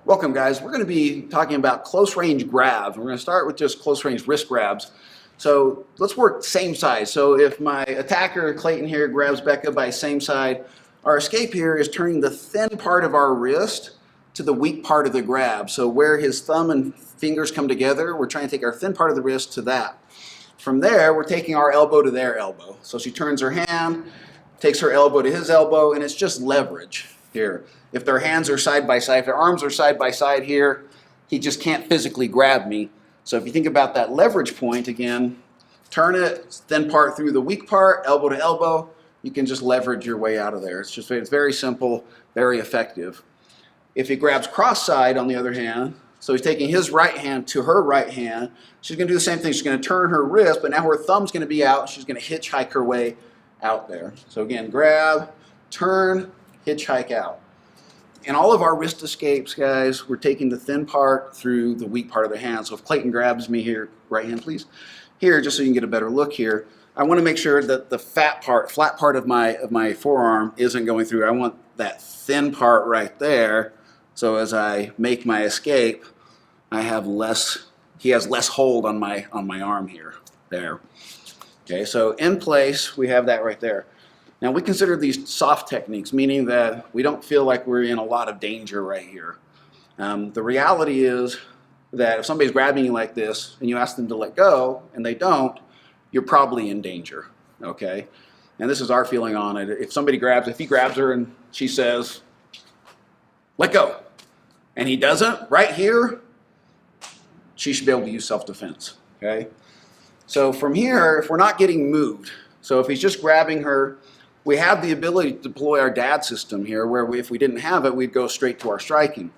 Welcome guys, we're going to be talking about close range grabs. We're going to start with just close range wrist grabs. So let's work same side. So if my attacker Clayton here grabs Becca by same side, our escape here is turning the thin part of our wrist to the weak part of the grab. So where his thumb and fingers come together, we're trying to take our thin part of the wrist to that. From there, we're taking our elbow to their elbow. So she turns her hand, takes her elbow to his elbow, and it's just leverage here. If their hands are side by side, if their arms are side by side here, he just can't physically grab me. So if you think about that leverage point again, turn it, thin part through the weak part, elbow to elbow, you can just leverage your way out of there. It's very simple, very effective. If he grabs cross-side on the other hand, so he's taking his right hand to her right hand, she's going to do the same thing. She's going to turn her wrist, but now her thumb's going to be out. She's going to hitchhike her way out there. So again, grab, turn, hitchhike out. In all of our wrist escapes, guys, we're taking the thin part through the weak part of the hand. So if Clayton grabs me here, right hand please, here, just so you can get a better look here, I want to make sure that the flat part of my forearm isn't going through. I want that thin part right there. So as I make my escape, I have he has less hold on my arm here, there. Okay, so in place, we have that right there. Now we consider these soft techniques, meaning that we don't feel like we're in a lot of danger right here. The reality is that if somebody's grabbing you like this and you ask them to let go and they don't, you're probably in danger, okay? And this is our feeling on it. If he grabs her and she says, let go, and he doesn't, right here, she should be able to use self-defense, okay? So from here, if we're not getting moved, so if he's just grabbing her, we have the ability to deploy our D.A.D system here, where if we didn't have it, we'd go straight to our striking.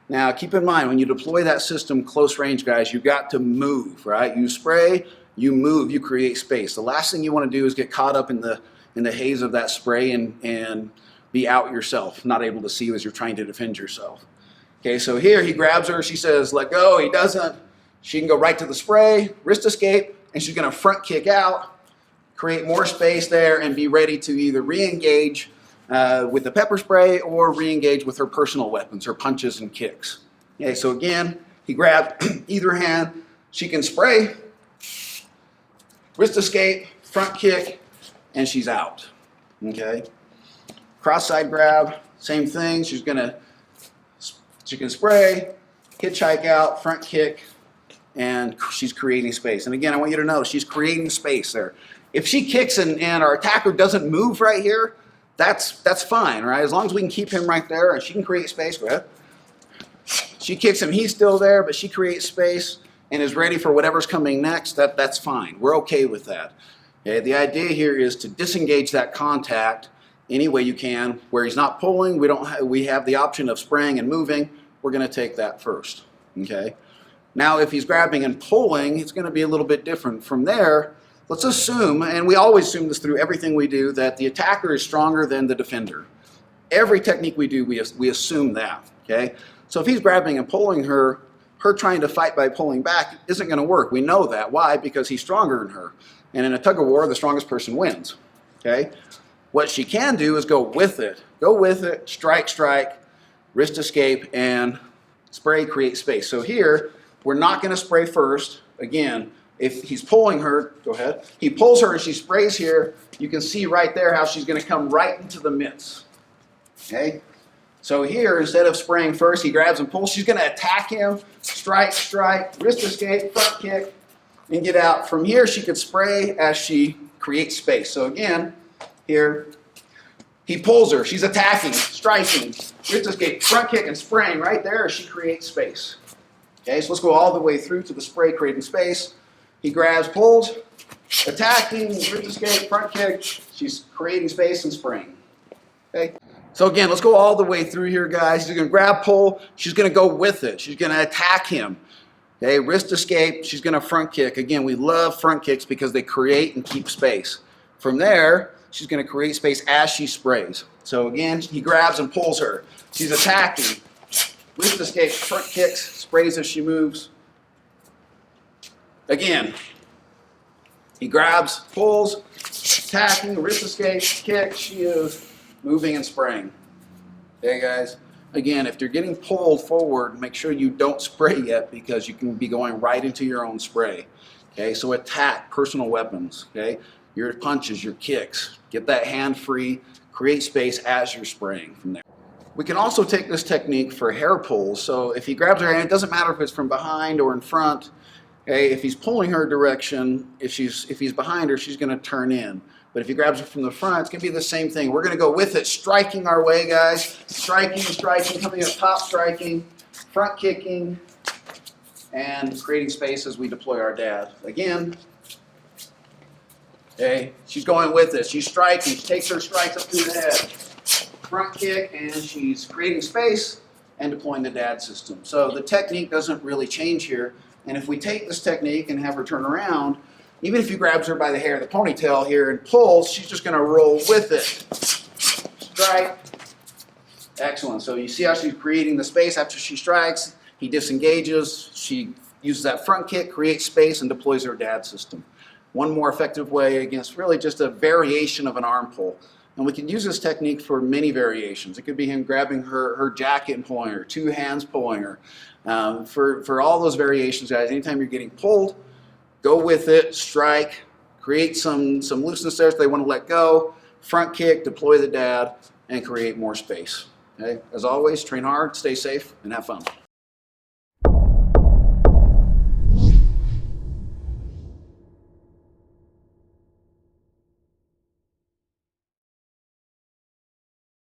Now, keep in mind, when you deploy that system close range, guys, you've got to move, right? You spray, you move, you create space. The last thing you want to do is get caught up in the haze of that spray and be out yourself, not able to see as you're trying to defend yourself. Okay, so here he grabs her, she says, let go, he doesn't. She can go right to the spray, wrist escape, and she's going to front kick out, create more space there, and be ready to either re-engage with the pepper spray or re-engage with her personal weapons, her punches and kicks. Okay, so again, he grabbed either hand. She can spray, wrist escape, front kick, and she's out. Okay, cross-side grab, same thing. She can spray, hitchhike out, front kick, and she's creating space. And again, I want you to know she's creating space there. If she kicks and our attacker doesn't move right here, that's fine, right? As long as we can keep him right there and she can create space, go ahead. She kicks him, he's still there, but she creates space and is ready for whatever's coming next, that's fine. We're okay with that. Okay? The idea here is to disengage that contact any way you can. Where he's not pulling, we have the option of spraying and moving. We're going to take that first. Okay? Now, if he's grabbing and pulling, it's going to be a little bit different. From there, let's assume, and we always assume this through everything we do, that the attacker is stronger than the defender. Every technique we do, we assume that, okay? So if he's grabbing and pulling her trying to fight by pulling back isn't going to work. We know that. Why? Because he's stronger than her. And in a tug of war, the strongest person wins, okay? What she can do is go with it. Go with it, strike, wrist escape, and spray, create space. So here, we're not going to spray first. Again, if he's pulling her, go ahead. He pulls her and she sprays here. You can see right there how she's going to come right into the mitts. Okay? So here, instead of spraying first, he grabs and pulls. She's going to attack him. Strike, wrist escape, front kick, and get out. From here, she could spray as she creates space. So again, here, he pulls her. She's attacking, striking, wrist escape, front kick, and spraying right there as she creates space. Okay, so let's go all the way through to the spray, creating space. He grabs, pulls, attacking, wrist escape, front kick. She's creating space and spraying. Okay? So again, let's go all the way through here, guys. She's going to grab, pull. She's going to go with it. She's going to attack him. Okay, wrist escape. She's going to front kick. Again, we love front kicks because they create and keep space. From there, she's going to create space as she sprays. So again, he grabs and pulls her. She's attacking. Wrist escape, front kicks, sprays as she moves. Again, he grabs, pulls, attacking, wrist escape, kick. She is moving and spraying. Okay, guys? Again, if you're getting pulled forward, make sure you don't spray yet because you can be going right into your own spray. Okay, so attack personal weapons. Okay, your punches, your kicks, get that hand free, create space as you're spraying from there. We can also take this technique for hair pulls. So if he grabs her hand, it doesn't matter if it's from behind or in front. Okay, if he's pulling her direction, if he's behind her, she's going to turn in. But if he grabs her from the front, it's going to be the same thing. We're going to go with it, striking our way, guys. Striking, striking, coming up top, striking, front kicking, and creating space as we deploy our dad. Again, okay, she's going with it. She's striking. She takes her strikes up through the head. Front kick, and she's creating space and deploying the dad system. So the technique doesn't really change here. And if we take this technique and have her turn around, even if you grabs her by the hair of the ponytail here and pulls, she's just going to roll with it. Strike. Excellent. So you see how she's creating the space after she strikes. He disengages. She uses that front kick, creates space, and deploys her dad system. One more effective way against really just a variation of an arm pull. And we can use this technique for many variations. It could be him grabbing her jacket and pulling her, two hands pulling her. For all those variations, guys, anytime you're getting pulled, go with it, strike, create some looseness there if they want to let go, front kick, deploy the dad, and create more space. Okay? As always, train hard, stay safe, and have fun.